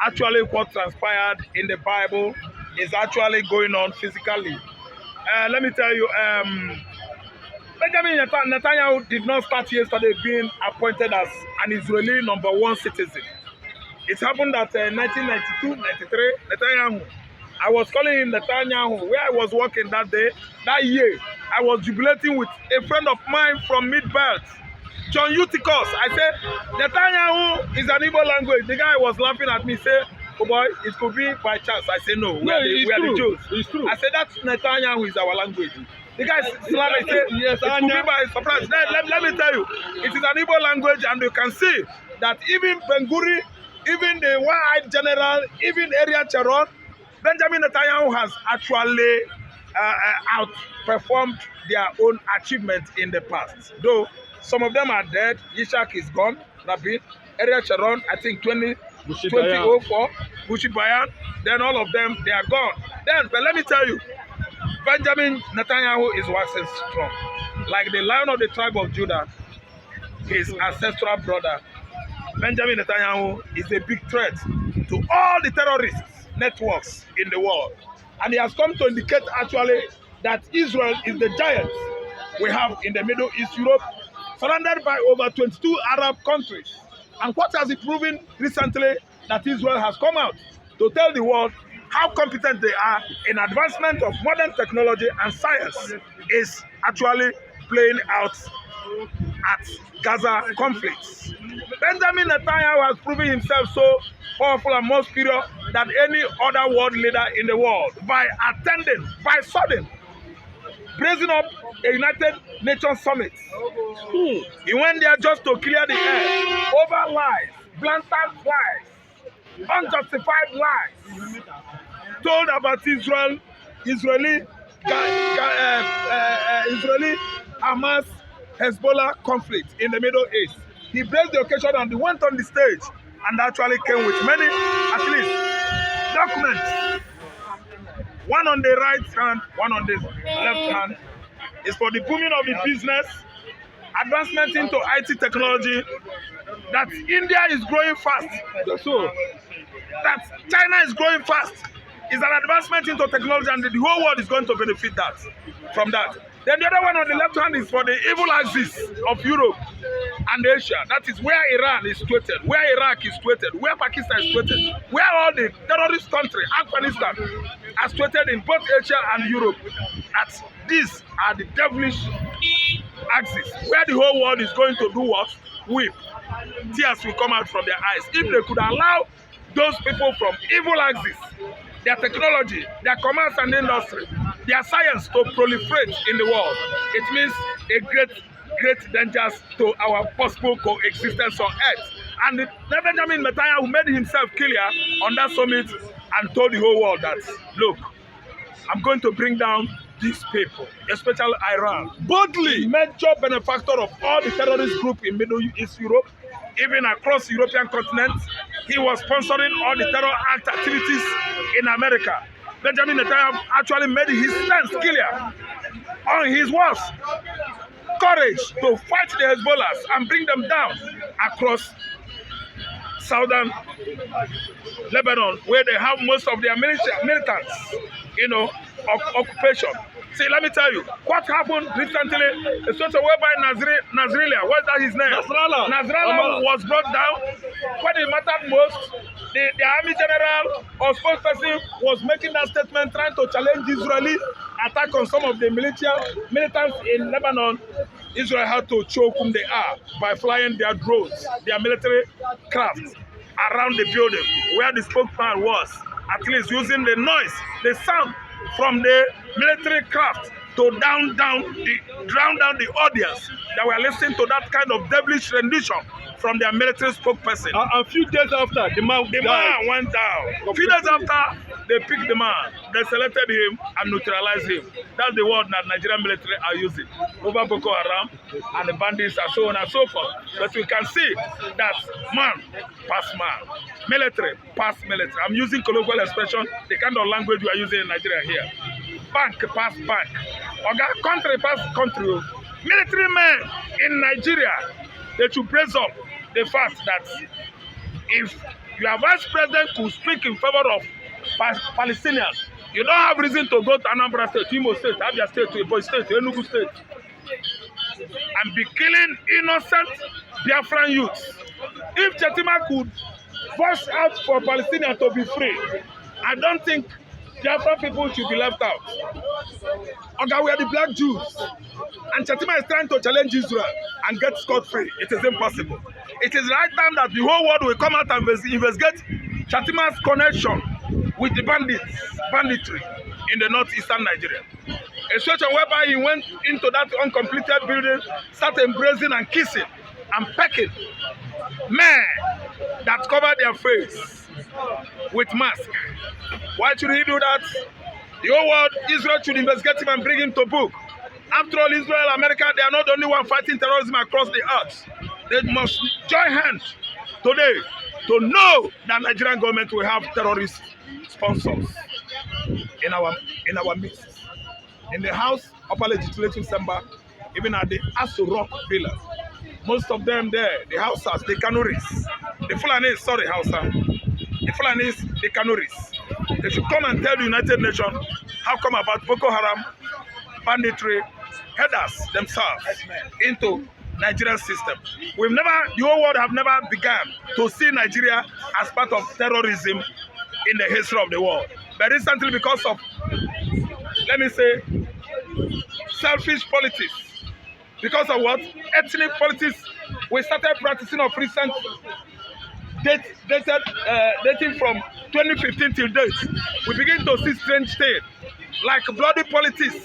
actually what transpired in the Bible is actually going on physically. Let me tell you, Benjamin Netanyahu did not start yesterday being appointed as an Israeli #1 citizen. It happened that 1992, 93, Netanyahu. I was calling him Natanyahu, where I was working that day, that year. I was jubilating with a friend of mine from Mid-Belt, John Eutychus. I said, Netanyahu is an Igbo language. The guy was laughing at me, say, oh boy, it could be by chance. I said, no, we are the Jews. It's true. I said, that Netanyahu is our language. The guy slammed me, said, yes, it could be by surprise. Let me tell you, it is an Igbo language, and you can see that even Ben-Guri, even the one-eyed general, even Ariel Sharon, Benjamin Netanyahu has actually outperformed their own achievements in the past. Though some of them are dead. Ishak is gone, Rabin, Ariel Sharon, I think 2004, Bushi Bayan, then all of them, they are gone. But let me tell you, Benjamin Netanyahu is waxing strong. Like the Lion of the tribe of Judah, his ancestral brother, Benjamin Netanyahu is a big threat to all the terrorist networks in the world. And he has come to indicate actually that Israel is the giant we have in the Middle East, Europe, surrounded by over 22 Arab countries. And what has he proven recently? That Israel has come out to tell the world how competent they are in advancement of modern technology and science is actually playing out at Gaza conflicts. Benjamin Netanyahu has proven himself so powerful and more superior than any other world leader in the world by raising up a United Nations summit. He went there just to clear the air over lies, blatant lies, unjustified lies, told about Israeli Hamas Hezbollah conflict in the Middle East. He blessed the occasion and he went on the stage and actually came with many, at least, documents. One on the right hand, one on the left hand. Is for the booming of the business, advancement into IT technology, that India is growing fast. So, that China is growing fast. Is an advancement into technology, and the whole world is going to benefit from that. Then the other one on the left hand is for the evil axis of Europe and Asia. That is where Iran is situated, where Iraq is situated, where Pakistan is situated, where all the terrorist countries, Afghanistan, are situated in both Asia and Europe. These are the devilish axis, where the whole world is going to do what? Weep. Tears will come out from their eyes. If they could allow those people from evil axis, their technology, their commerce and industry, their science to proliferate in the world, it means a great dangers to our possible coexistence on earth. And Benjamin Netanyahu made himself clear on that summit and told the whole world that, look, I'm going to bring down these people, especially Iran, boldly, major benefactor of all the terrorist group in Middle East Europe, even across the European continent. He was sponsoring all the terror act activities in America. Benjamin Netanyahu actually made his stance clear on his words, courage to fight the Hezbollahs and bring them down across southern Lebanon, where they have most of their militants, occupation. See, let me tell you, what happened recently, a situation whereby Nasrallah, what's that his name? Nasrallah was brought down. When it mattered most, the army general or spokesperson was making that statement, trying to challenge Israeli attack on some of the militants in Lebanon. Israel had to choke whom they are by flying their drones, their military craft around the building where the spokesman was, at least using the noise, the sound from the military craft to drown down the audience that were listening to that kind of devilish rendition from their military spokesperson. A few days after, the man went down. A few days after, they picked the man, they selected him and neutralized him. That's the word that Nigerian military are using over Boko Haram and the bandits and so on and so forth. But we can see that man pass man, military pass military. I'm using colloquial expression, the kind of language we are using in Nigeria here. Bank pass bank. Okay, country pass country. Military men in Nigeria, they should praise up the fact that if Your vice president could speak in favor of Palestinians. You don't have reason to go to Anambra State, Imo State, Abia State, Ebonyi State, Enugu State, and be killing innocent Biafran youths. If Chetima could force out for Palestinians to be free, I don't think Biafran people should be left out. Okay, we are the black Jews, and Chetima is trying to challenge Israel and get scot-free. It is impossible. It is the right time that the whole world will come out and investigate Chetima's connection with the banditry in the northeastern Nigeria. A situation whereby he went into that uncompleted building, started embracing and kissing and pecking men that covered their face with masks. Why should he do that? The whole world, Israel should investigate him and bring him to book. After all, Israel, America, they are not the only one fighting terrorism across the earth. They must join hands today to know that Nigerian government will have terrorist sponsors in our midst. In the House Upper Legislative Chamber, even at the Aso Rock Villa, most of them there, the Hausas, the Kanuris, the Fulanis, sorry, Hausa, the Fulanis, the Kanuris, they should come and tell the United Nations how come about Boko Haram, banditry, headers themselves into Nigerian system. The whole world have never begun to see Nigeria as part of terrorism in the history of the world. But recently, because of, let me say, selfish politics, because of what? Ethnic politics, we started practicing of recent dating from 2015 till date. We begin to see strange things like bloody politics,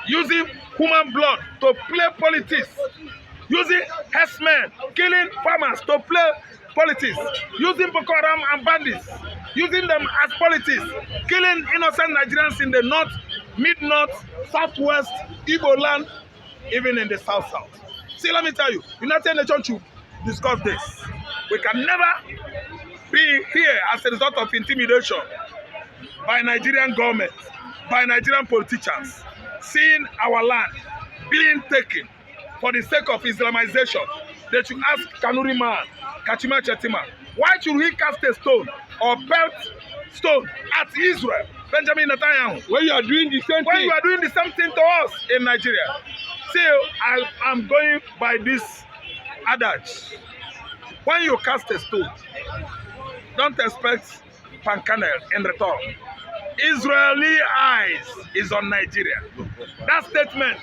using human blood to play politics, using herdsmen, killing farmers to play politics, using Boko Haram and bandits, using them as politics, killing innocent Nigerians in the north, mid-north, southwest, Igbo land, even in the south-south. See, let me tell you, United Nations should discuss this. We can never be here as a result of intimidation by Nigerian government, by Nigerian politicians, seeing our land being taken for the sake of Islamization. They should ask Kanuri man, Kachima Chetima, why should he cast a stone or pelt stone at Israel, Benjamin Natanyahu, when you are doing the same when thing? you are doing the same thing to us in Nigeria? See, I'm going by this adage. When you cast a stone, don't expect pancanel in return. Israeli eyes is on Nigeria. That statement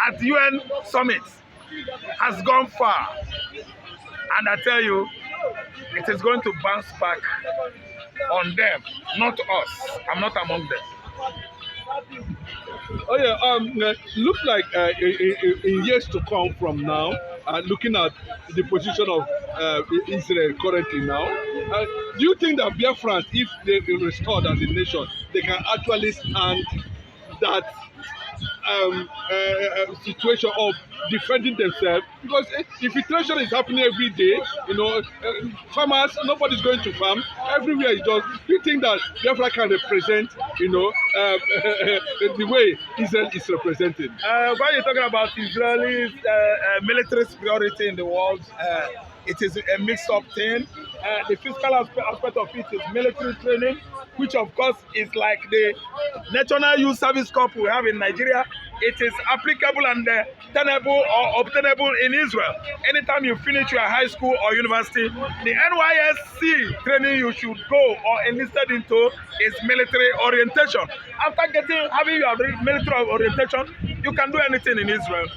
at UN summit has gone far. And I tell you, it is going to bounce back on them, not us. I'm not among them. Oh yeah, look like in years to come from now, looking at the position of Israel currently now, do you think that Biafrans, if they be restored as a nation, they can actually stand that situation of defending themselves? Because infiltration is happening every day. Farmers, nobody's going to farm. Everywhere is just. Do you think that Biafra can represent, the way Israel is represented? When you're talking about Israeli military superiority in the world, it is a mixed-up thing. The physical aspect of it is military training, which of course is like the National Youth Service Corps we have in Nigeria. It is applicable and tenable or obtainable in Israel. Anytime you finish your high school or university, the NYSC training you should go or enlisted into is military orientation. After having your military orientation, you can do anything in Israel.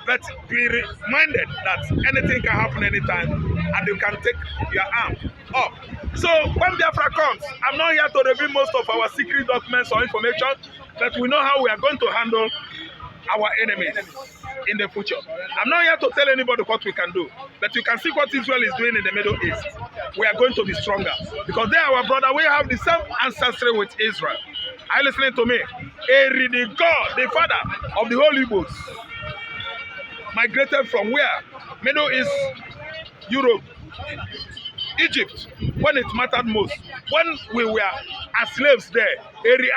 But be reminded that anything can happen anytime and you can take your arm up. So when Biafra comes, I'm not here to reveal most of our secret documents or information, but we know how we are going to handle our enemies in the future. I'm not here to tell anybody what we can do, but you can see what Israel is doing in the Middle East. We are going to be stronger because they are our brother. We have the same ancestry with Israel. Are you listening to me? Eri, the God, the father of the whole Igbos, migrated from where? Middle East, Europe, Egypt, when it mattered most. When we were as slaves there,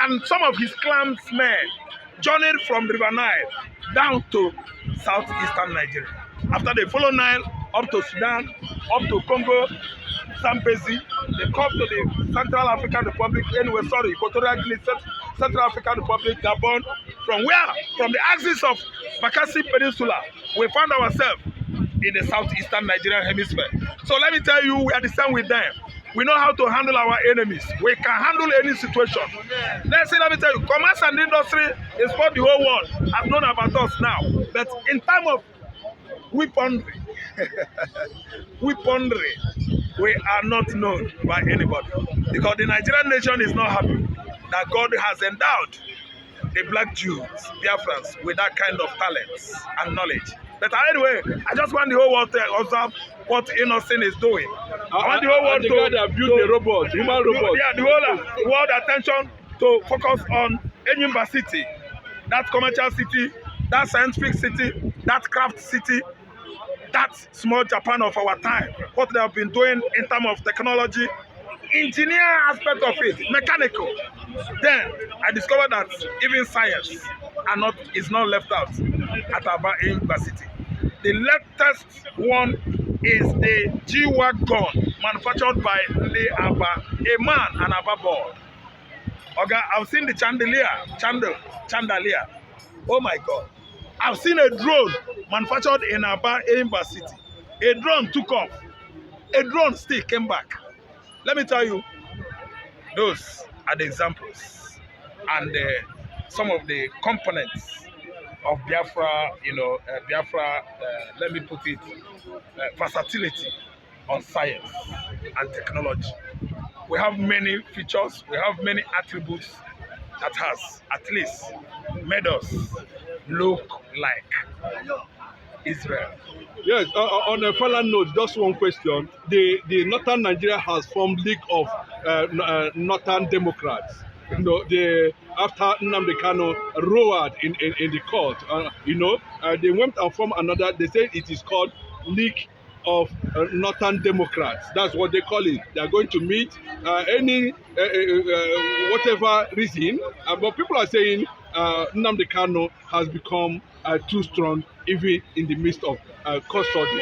and some of his clansmen journeyed from River Nile down to southeastern Nigeria. After they follow Nile up to Sudan, up to Congo, Zambezi, they come to the Central African Republic, anyway, sorry, Equatorial Guinea, Central African Republic, Gabon. From where? From the axis of Bakassi Peninsula, we found ourselves in the southeastern Nigerian hemisphere. So let me tell you, we are the same with them. We know how to handle our enemies. We can handle any situation. Let me tell you, commerce and industry is what the whole world has known about us now. But in time of weaponry, weaponry, we are not known by anybody. Because the Nigerian nation is not happy that God has endowed the black Jews, Biafrans, with that kind of talents and knowledge. But anyway, I just want the whole world to observe what Innocent is doing. I want the whole world to build a robot, human robot. Yeah, the whole world attention to focus on Enyimba City, that commercial city, that scientific city, that craft city, that small Japan of our time. What they have been doing in terms of technology, engineer aspect of it, mechanical. Then I discovered that even science is not left out at Aba University. The latest one is the G-Wagon manufactured by the Aba, a man and Aba board. Okay, I've seen the chandelier. Oh my God. I've seen a drone manufactured in Aba University. A drone took off. A drone still came back. Let me tell you, those are the examples and some of the components of Biafra, let me put it, versatility on science and technology. We have many features, we have many attributes that has at least made us look like Israel. Yes, on a final note, just one question. The Northern Nigeria has formed League of Northern Democrats. After Nnamdi Kanu roared in the court, they went and formed another. They said it is called League of Northern Democrats. That's what they call it. They are going to meet any whatever reason. But people are saying Nnamdi Kanu has become too strong, even in the midst of custody.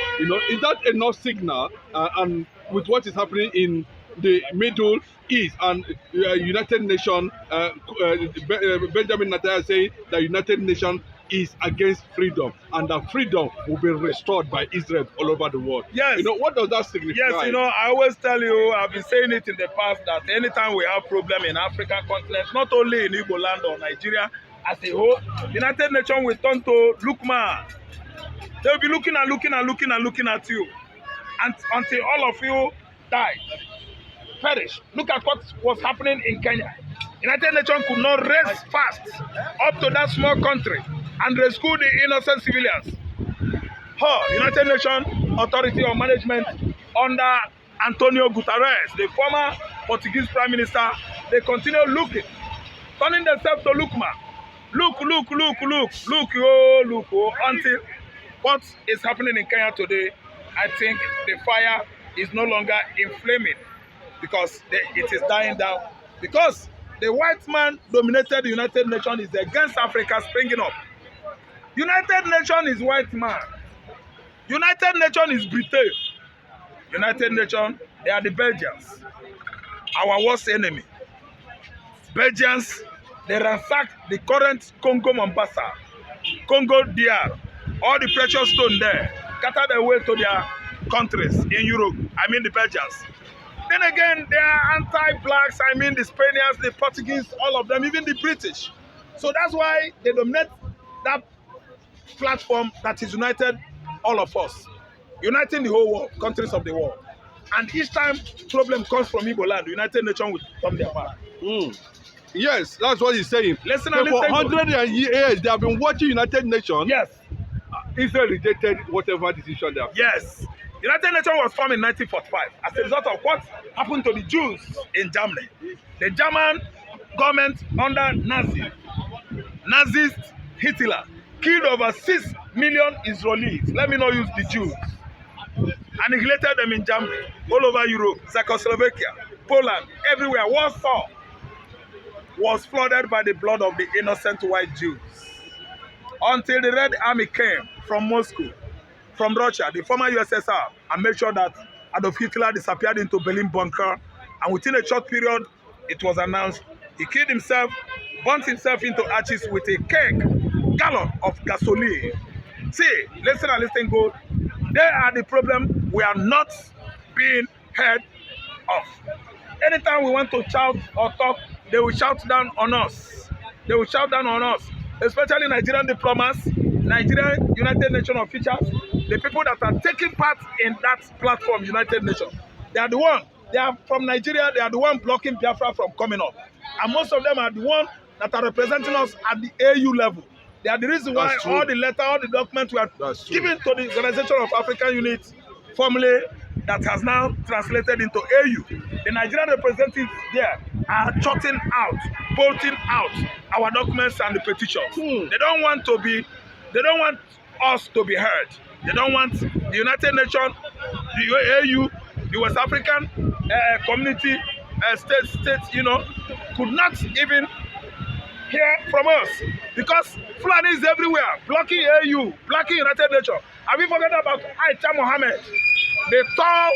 Is that enough signal? And with what is happening in the Middle East and United Nations, Benjamin Netanyahu saying that United Nations is against freedom and that freedom will be restored by Israel all over the world. Yes. What does that signify? Yes, I always tell you, I've been saying it in the past, that anytime we have problem in African continent, not only in Igbo land or Nigeria as a whole, United Nations will turn to Lukman. They'll be looking at you and until all of you die, perish. Look at what was happening in Kenya. United Nations could not race fast up to that small country and rescue the innocent civilians. United Nations Authority on Management under Antonio Guterres, the former Portuguese Prime Minister, they continue looking, turning themselves to Lukman. Look, until what is happening in Kenya today, I think the fire is no longer inflaming because it is dying down. Because the white man dominated the United Nations is against Africa springing up. United Nations is white man. United Nations is Britain. United Nations, they are the Belgians, our worst enemy. Belgians, they ransacked the current Congo Mombasa, Congo DR, all the precious stone there, scattered away to their countries in Europe. I mean the Belgians. Then again, they are anti-blacks. I mean the Spaniards, the Portuguese, all of them, even the British. So that's why they dominate that platform that is united all of us, uniting the whole world, countries of the world. And each time problem comes from Igbo land, the United Nations will come their back. Yes, that's what he's saying. Listen, for 100 years, they have been watching United Nations. Yes. Israel rejected whatever decision they have. Yes. United Nations was formed in 1945 as a result of what happened to the Jews in Germany. The German government under Nazist Hitler killed over 6 million Israelis. Let me not use the Jews. Annihilated them in Germany, all over Europe, Czechoslovakia, Poland, everywhere. Warsaw was flooded by the blood of the innocent white Jews. Until the Red Army came from Moscow from Russia, the former USSR, and made sure that Adolf Hitler disappeared into Berlin bunker. And within a short period, it was announced he killed himself, burnt himself into ashes with a gallon of gasoline. See, listen and listen good. They are the problem we are not being heard of. Anytime we want to shout or talk, they will shout down on us. They will shout down on us, especially Nigerian diplomats, Nigerian United Nations officials, the people that are taking part in that platform, United Nations. They are the one. They are from Nigeria. They are the one blocking Biafra from coming up. And most of them are the one that are representing us at the AU level. They are the reason why all the letter, all the documents we are given to the Organization of African Units formally that has now translated into AU. The Nigerian representatives there are shutting out, bolting out our documents and the petitions. They don't want us to be heard. They don't want the United Nations, the AU, the West African community, states, could not even hear from us because Fulani is everywhere, blocking AU, blocking United Nations. Have you forgotten about Aisha Mohammed, the tall,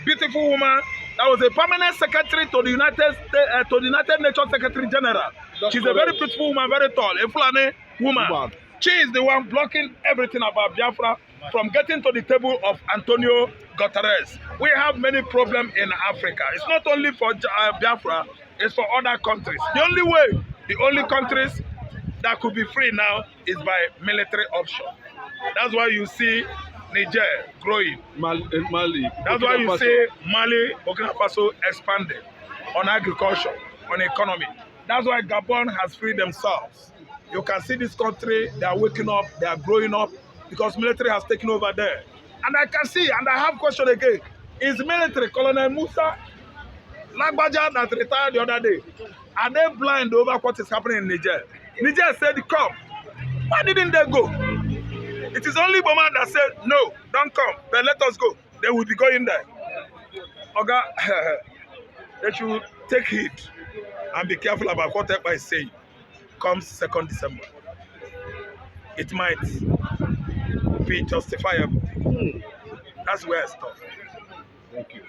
beautiful woman that was a permanent secretary to the United Nations Secretary General? She's a very beautiful woman, very tall, a Fulani woman. She is the one blocking everything about Biafra from getting to the table of Antonio Guterres. We have many problems in Africa. It's not only for Biafra, it's for other countries. The only countries that could be free now is by military option. That's why you see Niger growing. Mali. That's why you see Mali, Burkina Faso expanding on agriculture, on economy. That's why Gabon has freed themselves. You can see this country, they are waking up, they are growing up because military has taken over there. And I can see, and I have a question again, is military, Colonel Musa Lagbaja that retired the other day, are they blind over what is happening in Niger? Niger said, come. Why didn't they go? It is only Boma that said, no, don't come, but let us go. They will be going there. Oga, they should take heed and be careful about what I say. Comes 2nd December. It might be justifiable. That's where I stop. Thank you.